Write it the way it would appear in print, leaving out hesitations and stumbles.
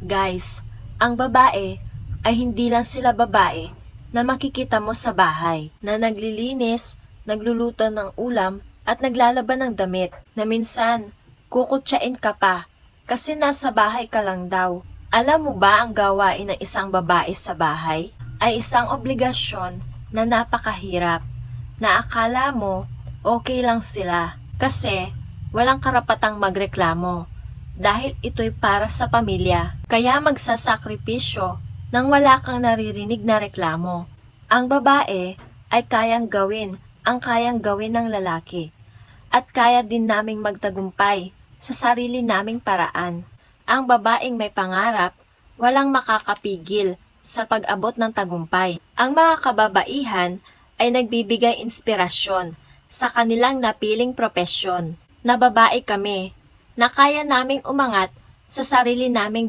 Guys, ang babae ay hindi lang sila babae na makikita mo sa bahay, na naglilinis, nagluluto ng ulam at naglalaban ng damit, na minsan kukutsain ka pa kasi nasa bahay ka lang daw. Alam mo ba ang gawain ng isang babae sa bahay ay isang obligasyon na napakahirap, na akala mo okay lang sila kasi walang karapatang magreklamo dahil ito'y para sa pamilya. Kaya magsasakripisyo nang wala kang naririnig na reklamo. Ang babae ay kayang gawin ang kayang gawin ng lalaki at kaya din naming magtagumpay sa sarili naming paraan. Ang babaeng may pangarap, walang makakapigil sa pag-abot ng tagumpay. Ang mga kababaihan ay nagbibigay inspirasyon sa kanilang napiling propesyon, na babae kami, na kaya naming umangat sa sarili naming